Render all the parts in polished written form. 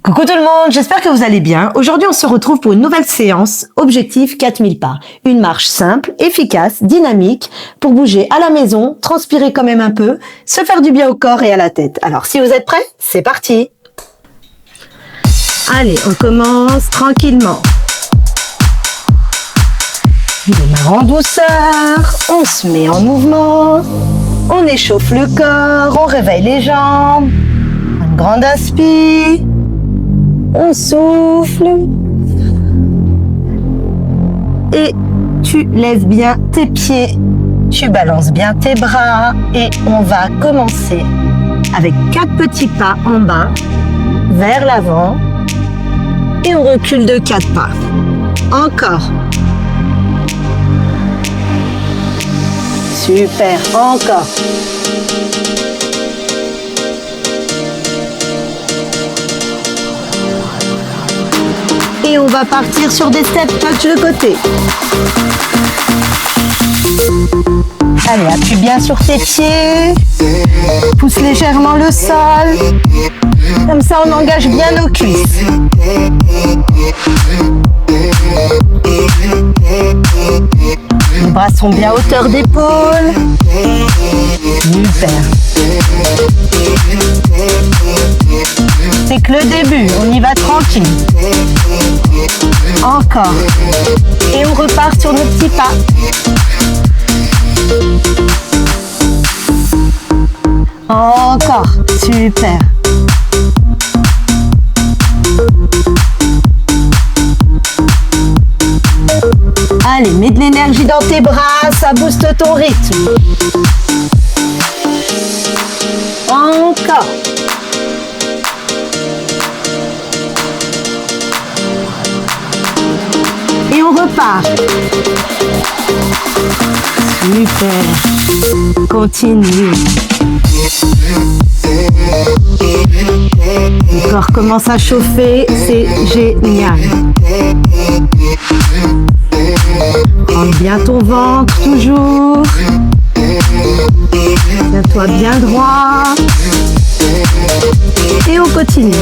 Coucou tout le monde, j'espère que vous allez bien. Aujourd'hui, on se retrouve pour une nouvelle séance, objectif 4000 pas. Une marche simple, efficace, dynamique, pour bouger à la maison, transpirer quand même un peu, se faire du bien au corps et à la tête. Alors, si vous êtes prêts, c'est parti. Allez, on commence tranquillement. Démarre en douceur, on se met en mouvement, on échauffe le corps, on réveille les jambes. Une grande inspire. On souffle et tu lèves bien tes pieds, tu balances bien tes bras et on va commencer avec 4 petits pas en bas vers l'avant et on recule de 4 pas. Encore. Super, encore. Et on va partir sur des step touch de côté. Allez, appuie bien sur tes pieds. Pousse légèrement le sol. Comme ça, on engage bien nos cuisses. Les bras sont bien à hauteur d'épaule. Super. C'est que le début, on y va tranquille. Encore. Et on repart sur nos petits pas. Encore. Super. Allez, mets de l'énergie dans tes bras, ça booste ton rythme. Encore. Et on repart. Super. Continue. Le corps commence à chauffer, c'est génial. Rentre bien ton ventre toujours. Tiens-toi bien droit. Et on continue.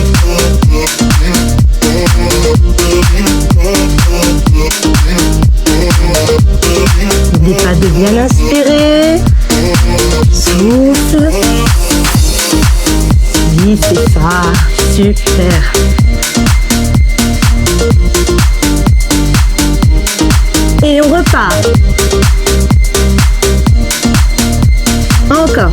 N'oublie pas de bien inspirer. Souffle. Oui, c'est ça. Super. Et on repart. Encore.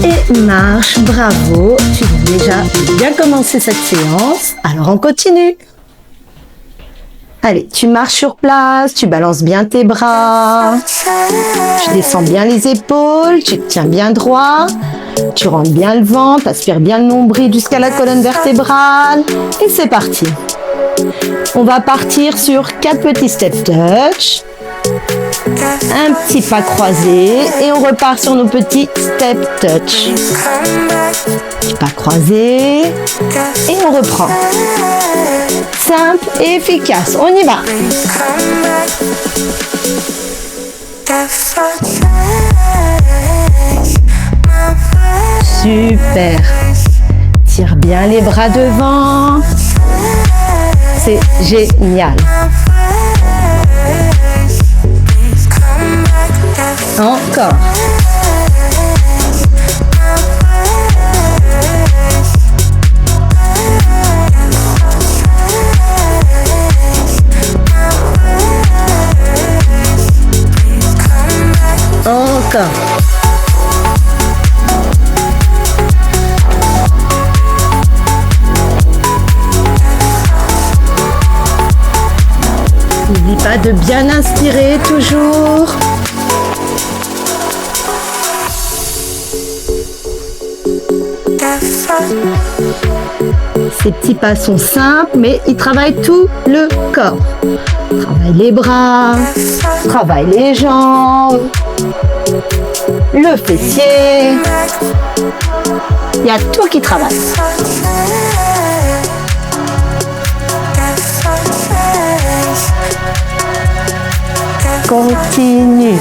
Et marche, bravo. Tu as déjà bien commencé cette séance. Alors on continue. Allez, tu marches sur place, tu balances bien tes bras, tu descends bien les épaules, tu te tiens bien droit, tu rentres bien le ventre, aspire bien le nombril jusqu'à la colonne vertébrale et c'est parti. On va partir sur 4 petits step touch, un petit pas croisé et on repart sur nos petits step touch. Petit pas croisé et on reprend. Simple et efficace, on y va. Super. Tire bien les bras devant. C'est génial. Encore. Encore. N'oublie pas de bien inspirer toujours. Ces petits pas sont simples, mais ils travaillent tout le corps. Travaille les bras, travaille les jambes, le fessier. Il y a tout qui travaille. continue.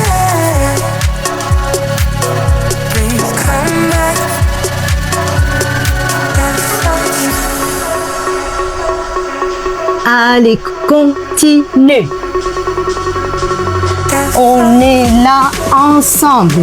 Allez, continue. On est là ensemble.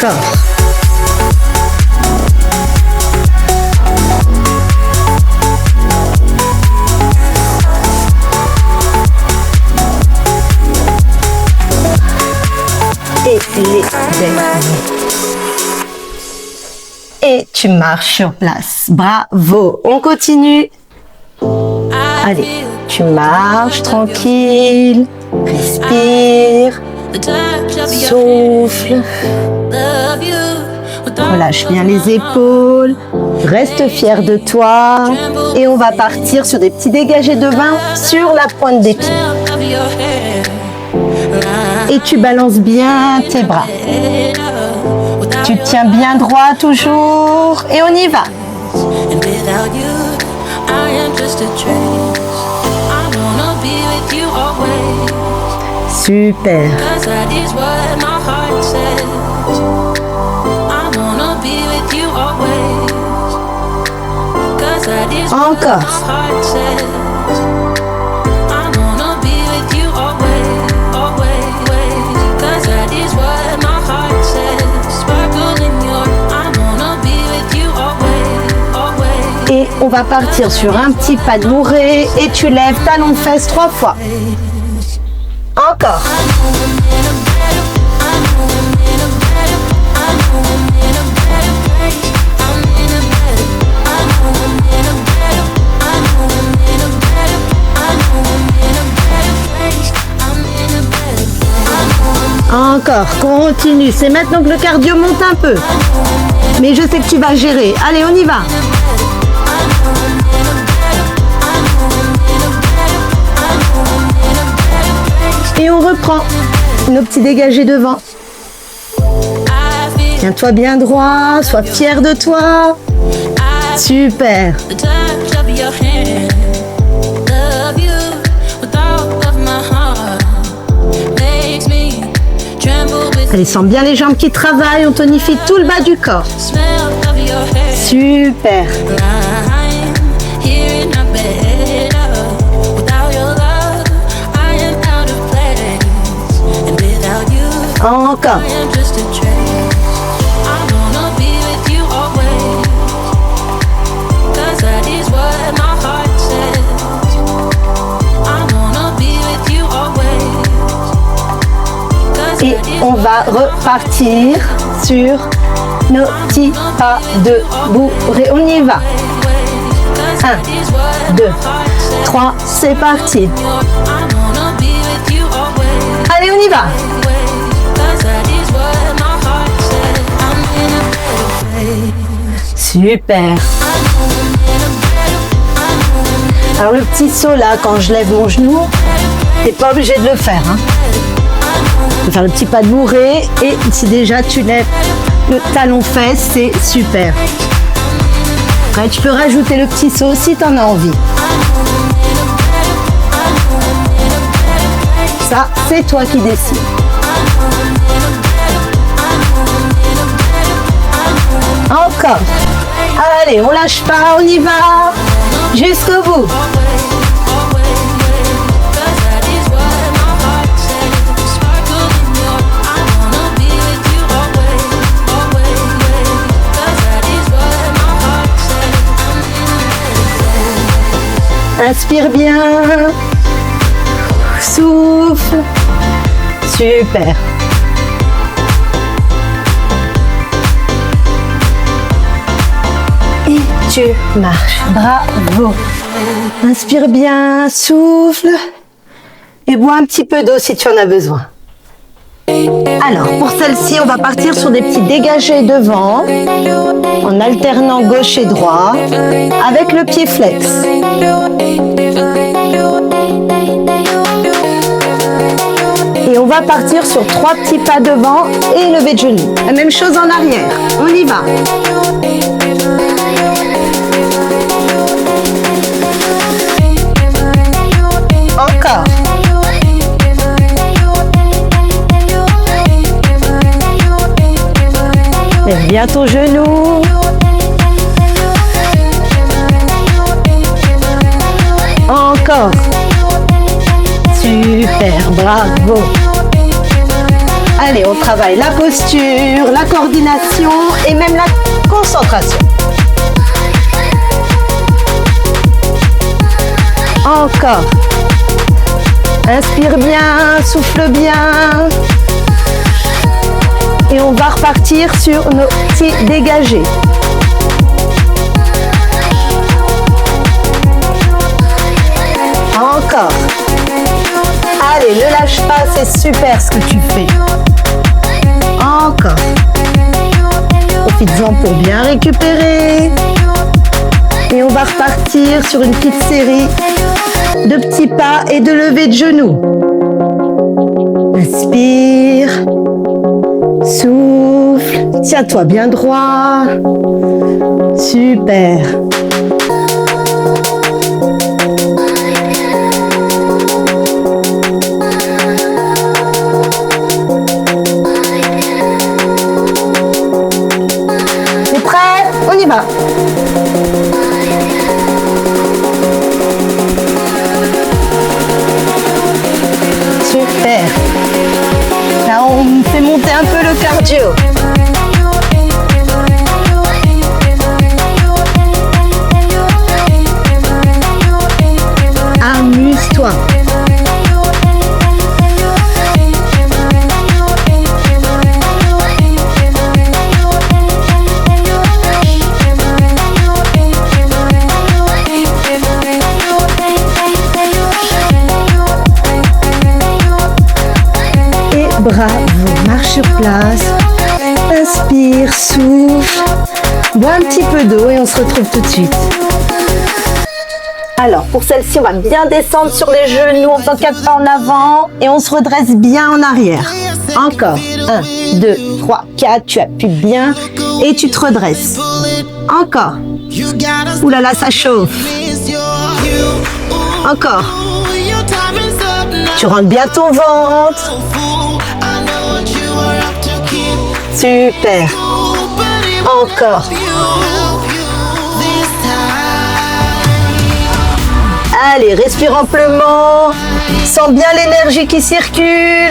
Corps. Et les derniers. Et tu marches sur place. Bravo. On continue. Allez, tu marches tranquille. Respire. Souffle. Relâche bien les épaules. Reste fier de toi. Et on va partir sur des petits dégagés de vin sur la pointe des pieds. Et tu balances bien tes bras. Tu tiens bien droit toujours. Et on y va. Super. Encore. Et on va partir sur un petit pas de bourrée et tu lèves talon de fesse 3 fois. Encore. Encore, continue. C'est maintenant que le cardio monte un peu. Mais je sais que tu vas gérer. Allez, on y va. Et on reprend nos petits dégagés devant. Tiens-toi bien droit, sois fier de toi. Super. Allez, sens bien les jambes qui travaillent, on tonifie tout le bas du corps. Super. Encore. Et on va repartir sur nos petits pas de bourrée. On y va. 1, 2, 3, c'est parti. Allez, on y va. Super. Alors le petit saut là, quand je lève mon genou, t'es pas obligé de le faire. Hein. Tu peux faire le petit pas de bourrée et si déjà tu lèves le talon fesse, c'est super. Après, tu peux rajouter le petit saut si tu en as envie. Ça, c'est toi qui décides. Encore. Allez, on lâche pas, on y va. Jusqu'au bout. Inspire bien. Souffle. Super. Et tu marches. Bravo. Inspire bien, souffle. Et bois un petit peu d'eau si tu en as besoin. Alors, pour celle-ci, on va partir sur des petits dégagés devant, en alternant gauche et droit, avec le pied flex. Et on va partir sur 3 petits pas devant et lever de genou. La même chose en arrière. On y va. Encore. Lève bien ton genou. Encore. Super, bravo. Allez, on travaille la posture, la coordination et même la concentration. Encore. Inspire bien, souffle bien. Et on va repartir sur nos petits dégagés. Encore. Allez, ne lâche pas, c'est super ce que tu fais. Encore. Profites-en pour bien récupérer. Et on va repartir sur une petite série de petits pas et de levées de genoux. Inspire. Souffle. Tiens-toi bien droit. Super. T'es prêt? On y va. Super. Là, on fait monter un peu le cardio. Amuse-toi. Bravo, marche sur place, inspire, souffle, bois un petit peu d'eau et on se retrouve tout de suite. Alors pour celle-ci, on va bien descendre sur les genoux en faisant 4 pas en avant et on se redresse bien en arrière. Encore, 1, 2, 3, 4, tu appuies bien et tu te redresses. Encore, ouh là là, ça chauffe. Encore, tu rentres bien ton ventre. Super. Encore. Allez, respire amplement. Sens bien l'énergie qui circule.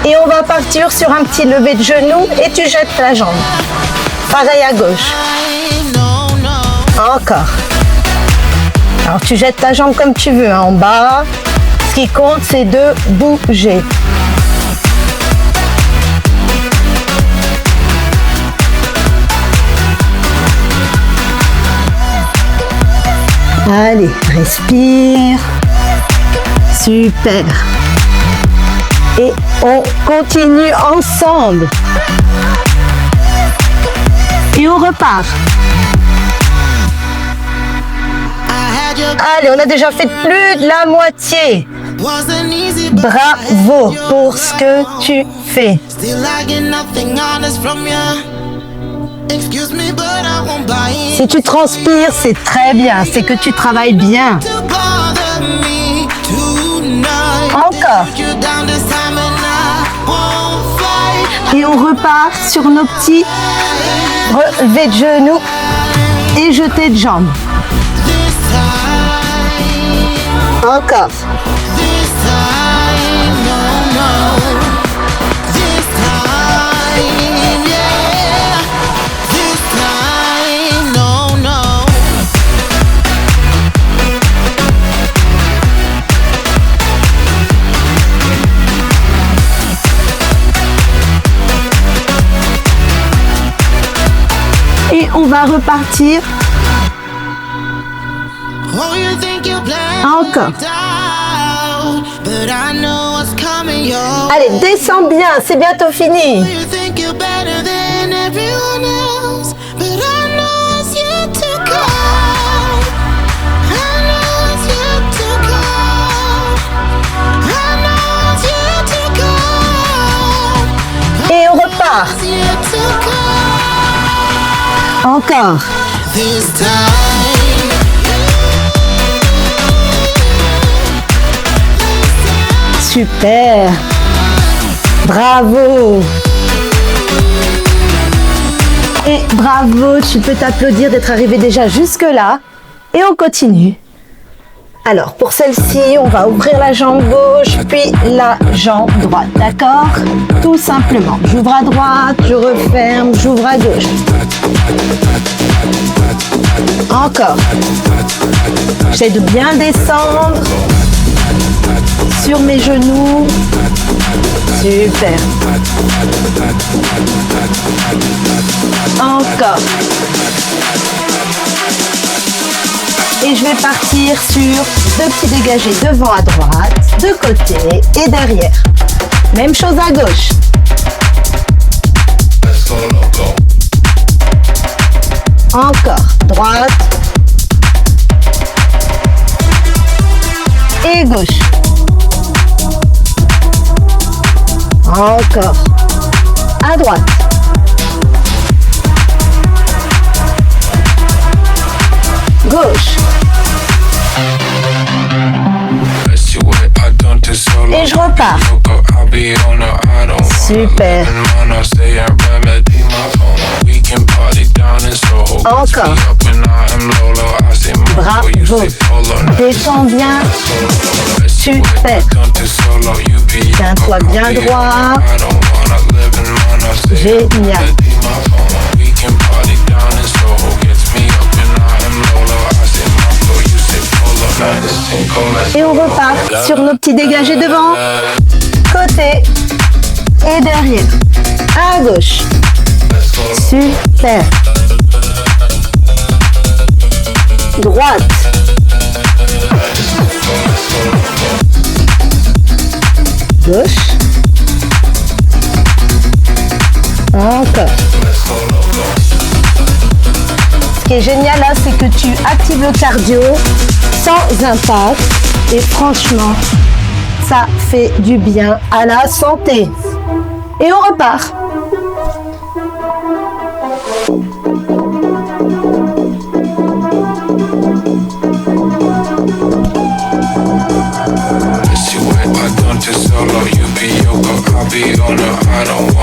Et on va partir sur un petit lever de genou et tu jettes la jambe. Pareil à gauche. Encore. Alors tu jettes ta jambe comme tu veux, hein, en bas. Ce qui compte, c'est de bouger. Allez, respire. Super. Et on continue ensemble. Et on repart. Allez, on a déjà fait plus de la moitié. Bravo pour ce que tu fais. Si tu transpires, c'est très bien, c'est que tu travailles bien. Encore. Et on repart sur nos petits relevés de genoux et jetés de jambes. Encore. Et on va repartir. Encore. Allez, descends bien, c'est bientôt fini. Et on repart. Encore. Super. Bravo. Et bravo, tu peux t'applaudir d'être arrivé déjà jusque-là. Et on continue. Alors, pour celle-ci, on va ouvrir la jambe gauche, puis la jambe droite, d'accord? Tout simplement. J'ouvre à droite, je referme, j'ouvre à gauche. Encore. J'essaie de bien descendre sur mes genoux. Super. Encore. Et je vais partir sur 2 petits dégagés devant à droite, de côté et derrière. Même chose à gauche. Encore. Droite. Et gauche. Encore. À droite. Gauche. Et je repars. Super. Encore. Bravo. Descends bien. Super. Tiens-toi bien droit. Génial. Et on repart sur nos petits dégagés devant, côté et derrière. À gauche. Super. Droite. Gauche. Encore. Ce qui est génial là, c'est que tu actives le cardio sans impact et franchement, ça fait du bien à la santé. Et on repart.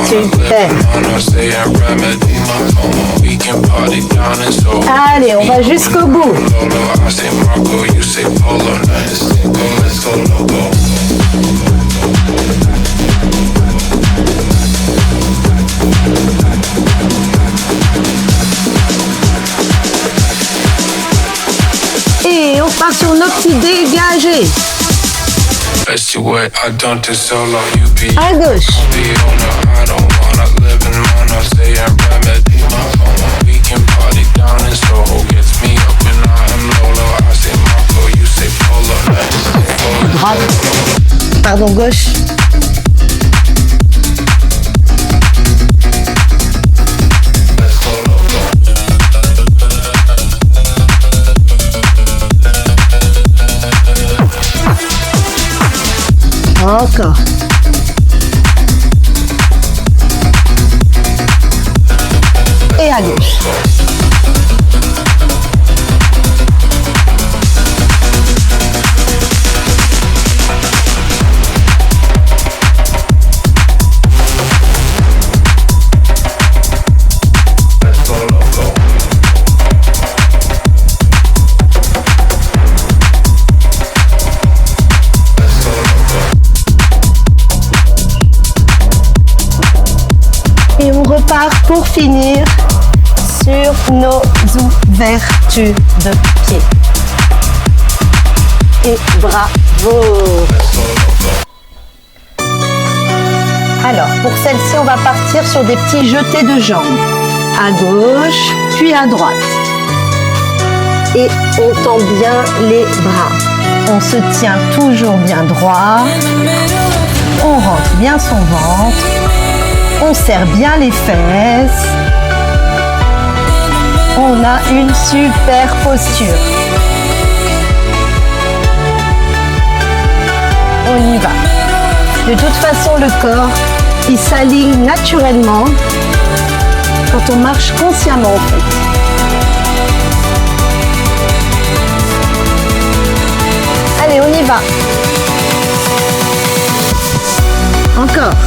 Super. Allez, on va jusqu'au bout. Et on part sur nos petits dégagés. À gauche. Droite. Pardon, gauche. Encore. Et à gauche. Et on repart pour finir sur nos ouvertures de pied. Et bravo! Alors, pour celle-ci, on va partir sur des petits jetés de jambes. À gauche, puis à droite. Et on tend bien les bras. On se tient toujours bien droit. On rentre bien son ventre. On serre bien les fesses. On a une super posture. On y va. De toute façon, le corps, il s'aligne naturellement quand on marche consciemment en fait. Allez, on y va. Encore.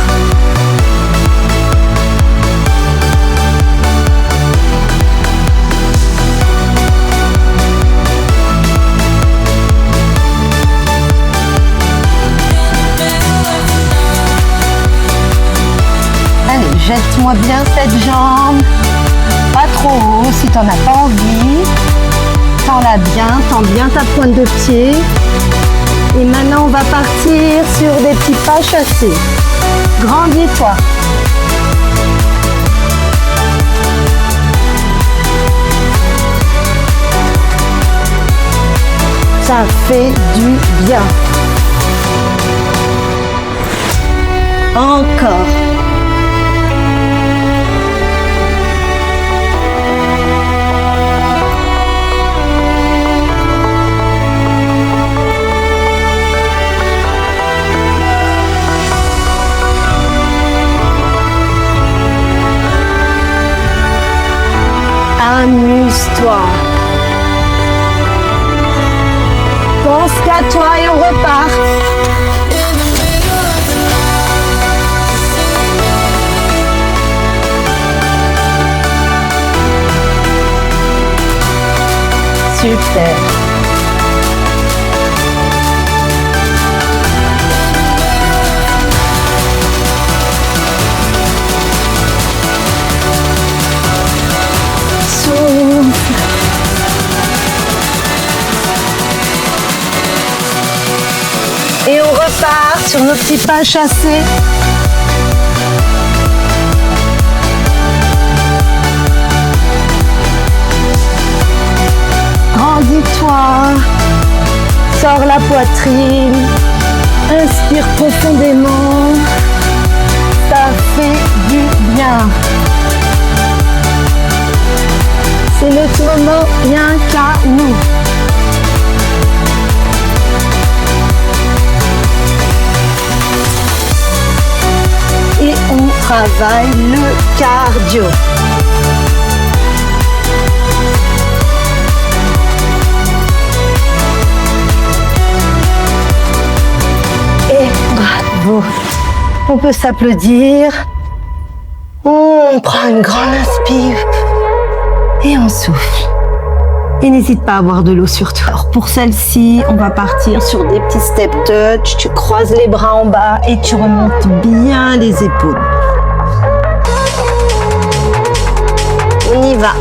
Allez, jette-moi bien cette jambe. Pas trop haut si t'en as pas envie. Tends-la bien, tends bien ta pointe de pied. Et maintenant, on va partir sur des petits pas chassés. Grandis-toi. Ça fait du bien. Encore. Amuse-toi. Pense qu'à toi et on repart. Super. Et on repart sur nos petits pas chassés. Grandis-toi. Sors la poitrine. Inspire profondément. Ça fait du bien. C'est notre moment rien qu'à nous. Et on travaille le cardio. Et bravo. On peut s'applaudir. On prend une grande inspire. Et on souffle. Et n'hésite pas à boire de l'eau surtout. Alors pour celle-ci, on va partir sur des petits step touch. Tu croises les bras en bas et tu remontes bien les épaules. On y va.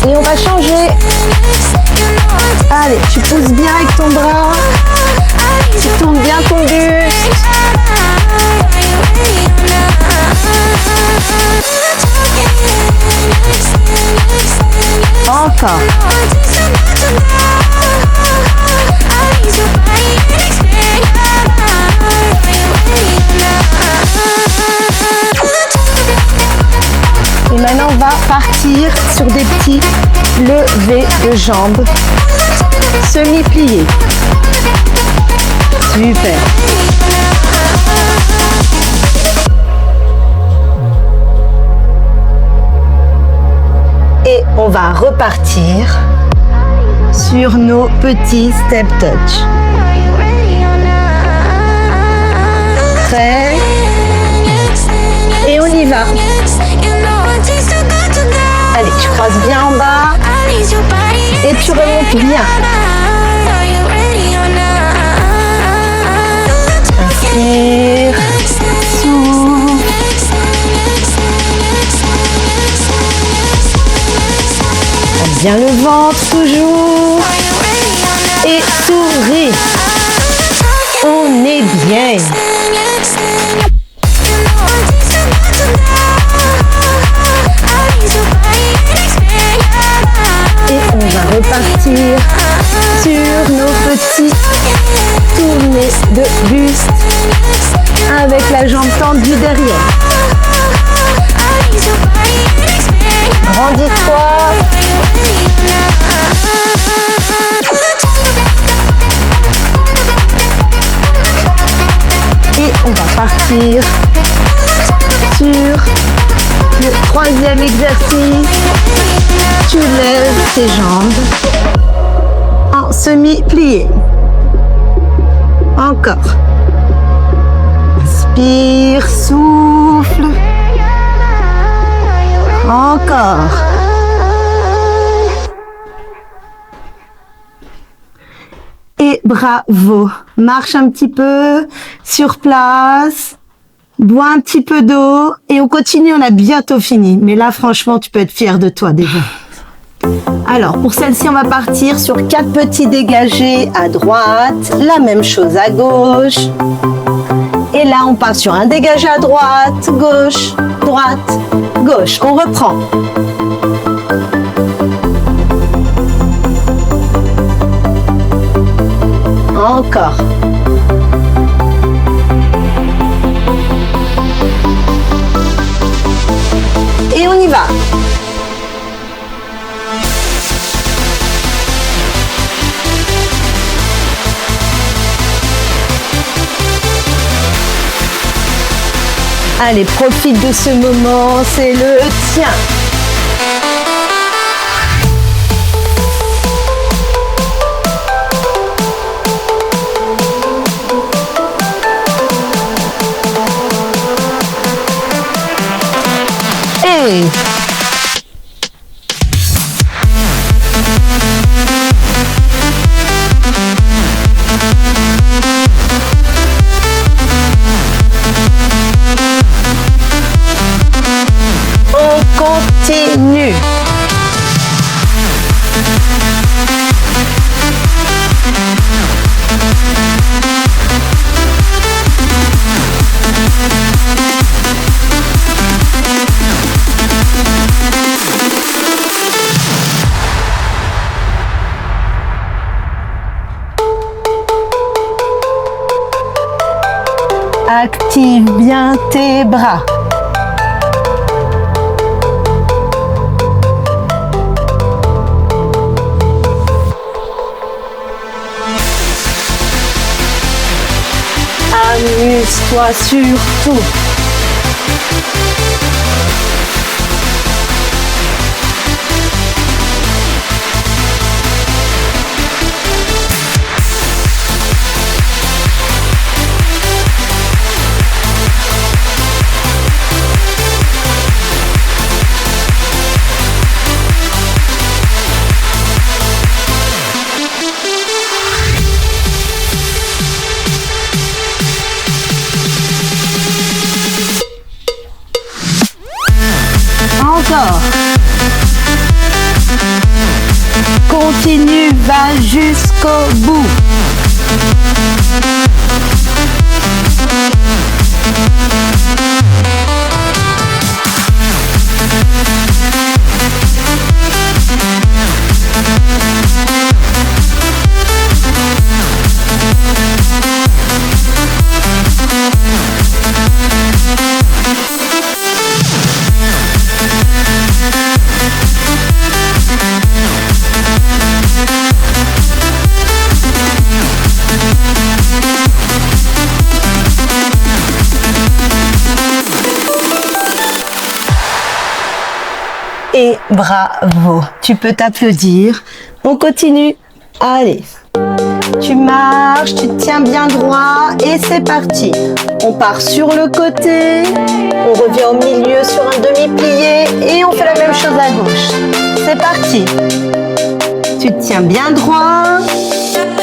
Et on va changer. Allez, tu pousses bien avec ton bras. Tu tournes bien ton buste. Encore. Et maintenant, on va partir sur des petits levés de jambes semi-pliés. Super. Et on va repartir sur nos petits step touch. Prêt? Et on y va. Allez, tu croises bien en bas et tu remontes bien. Inspire, souffle. Et souris. On est bien. Et on va repartir sur nos petites tournées de buste avec la jambe tendue derrière. Grandis-toi. Et on va partir sur le troisième exercice. Tu lèves tes jambes en semi-plié. Encore. Inspire, souffle. Encore. Et bravo. Marche un petit peu sur place. Bois un petit peu d'eau. Et on continue, on a bientôt fini. Mais là, franchement, tu peux être fier de toi déjà. Alors, pour celle-ci, on va partir sur 4 petits dégagés à droite. La même chose à gauche. Et là, on part sur un dégagé à droite, gauche, droite, gauche. On reprend. Encore. Et on y va. Allez, profite de ce moment, c'est le tien. Hey! Continue. Active bien tes bras. Amuse-toi surtout. Encore. Continue, va jusqu'au bout. Et bravo, tu peux t'applaudir. On continue. Allez, tu marches, tu te tiens bien droit et c'est parti. On part sur le côté, on revient au milieu sur un demi-plié et on fait la même chose à gauche. C'est parti. Tu te tiens bien droit,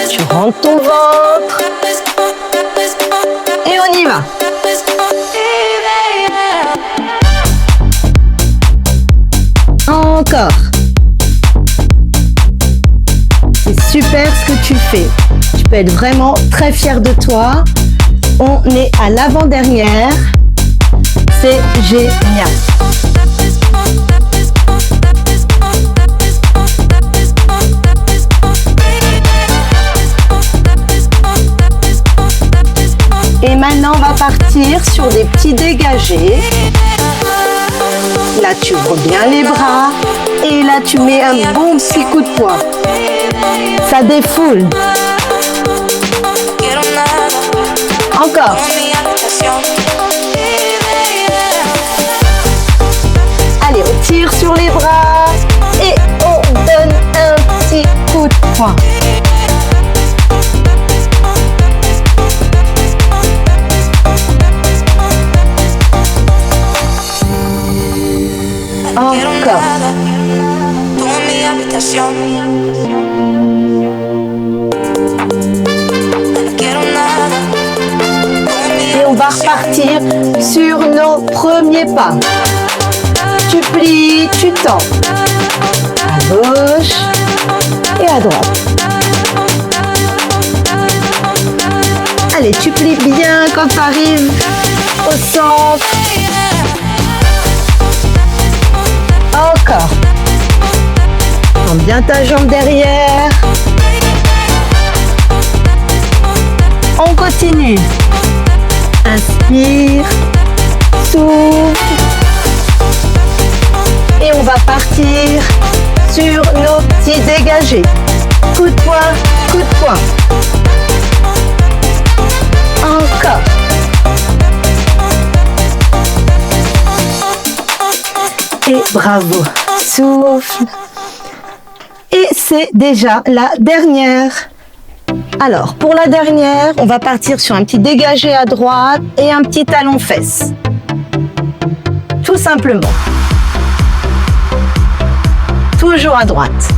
tu rentres ton ventre et on y va. Encore. C'est super super ce que tu fais. Tu peux être vraiment très fier de toi. On est à l'avant-dernière. C'est génial. Et maintenant, on va partir sur des petits dégagés. Là, tu ouvres bien les bras. Et là, tu mets un bon petit coup de poing. Ça défoule. Encore. Allez, on tire sur les bras. Et on donne un petit coup de poing. Encore. Et on va repartir sur nos premiers pas. Tu plies, tu tends. À gauche et à droite. Allez, tu plies bien quand tu arrives au centre. Encore. Tends bien ta jambe derrière. On continue. Inspire. Souffle. Et on va partir sur nos petits dégagés. Coup de poing, coup de poing. Encore. Et bravo. Souffle. Et c'est déjà la dernière. Alors, pour la dernière, on va partir sur un petit dégagé à droite et un petit talon-fesse. Tout simplement. Toujours à droite.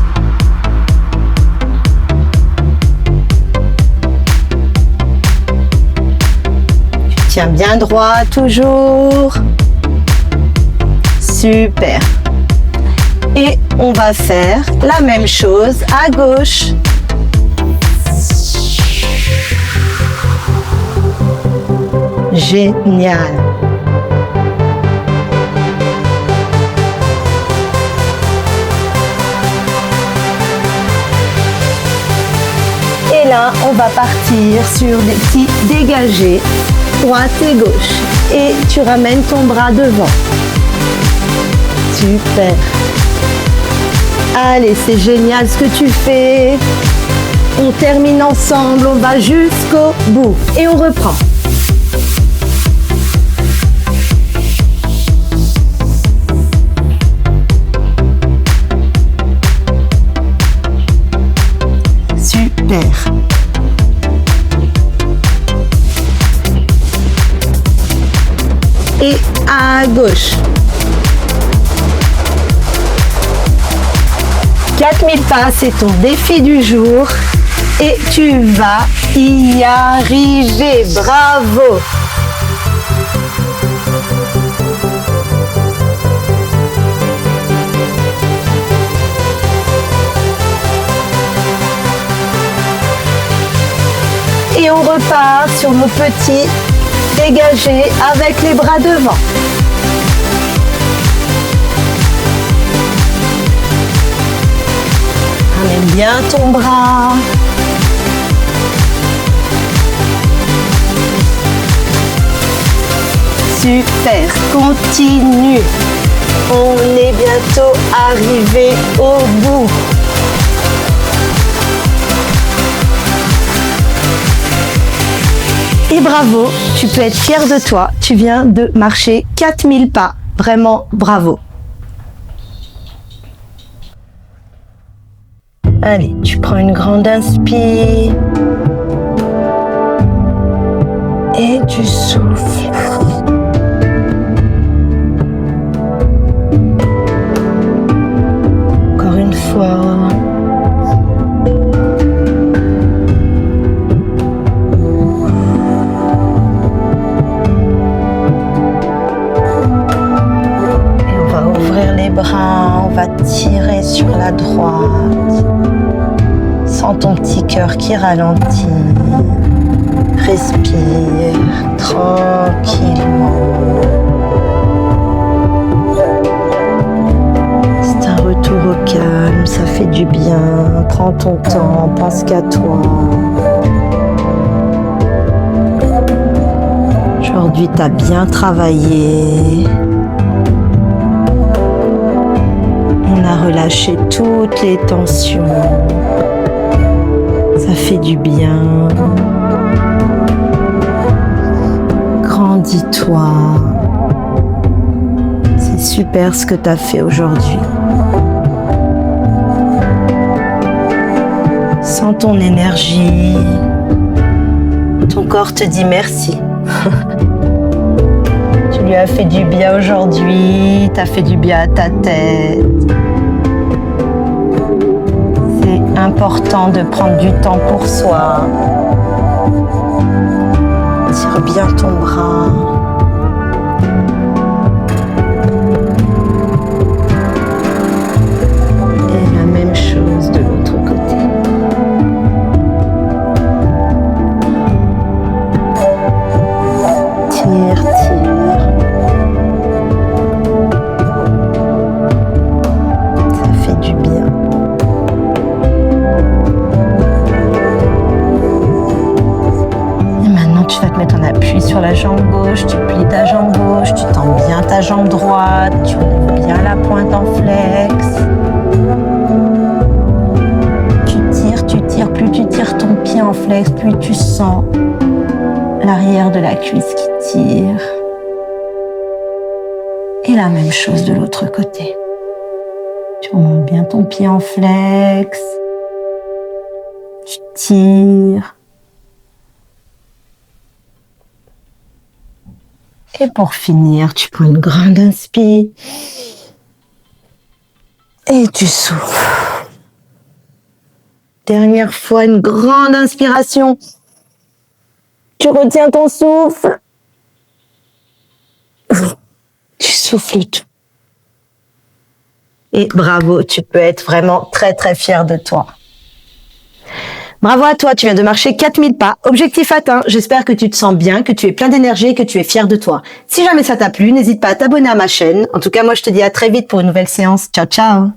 Tu tiens bien droit, toujours. Super. Et on va faire la même chose à gauche. Génial. Et là, on va partir sur des petits dégagés, droite et gauche. Et tu ramènes ton bras devant. Super. Allez, c'est génial ce que tu fais. On termine ensemble, on va jusqu'au bout. Et on reprend. Super. Et à gauche. 4000 pas, c'est ton défi du jour et tu vas y arriver. Bravo! Et on repart sur nos petits dégagés avec les bras devant. Ramène bien ton bras. Super, continue. On est bientôt arrivé au bout. Et bravo, tu peux être fier de toi. Tu viens de marcher 4000 pas. Vraiment, bravo. Allez, tu prends une grande inspire. Et tu souffles. Encore une fois. Bras, on va tirer sur la droite. Sens ton petit qui ralentit. Respire tranquillement. C'est un retour au calme, ça fait du bien. Prends ton temps, pense qu'à toi. Aujourd'hui, tu as bien travaillé. On a relâché toutes les tensions. Ça fait du bien. Grandis-toi. C'est super ce que tu as fait aujourd'hui. Sens ton énergie. Ton corps te dit merci. Tu lui as fait du bien aujourd'hui, tu as fait du bien à ta tête. C'est important de prendre du temps pour soi. Tire bien ton bras. Et la même chose de l'autre côté. Tire. Ça fait du bien. Et maintenant, tu vas te mettre en appui sur la jambe gauche, tu plies ta jambe gauche, tu tends bien ta jambe droite, tu relèves bien la pointe en flex. Tu tires, plus tu tires ton pied en flex, plus tu sens l'arrière de la cuisse qui tire. Et la même chose de l'autre côté. Tu remontes bien ton pied en flex. Tu tires. Et pour finir, tu prends une grande inspire. Et tu souffles. Dernière fois, une grande inspiration. Tu retiens ton souffle. Tu souffles tout. Et bravo, tu peux être vraiment très très fier de toi. Bravo à toi, tu viens de marcher 4000 pas. Objectif atteint. J'espère que tu te sens bien, que tu es plein d'énergie et que tu es fier de toi. Si jamais ça t'a plu, n'hésite pas à t'abonner à ma chaîne. En tout cas, moi je te dis à très vite pour une nouvelle séance. Ciao, ciao.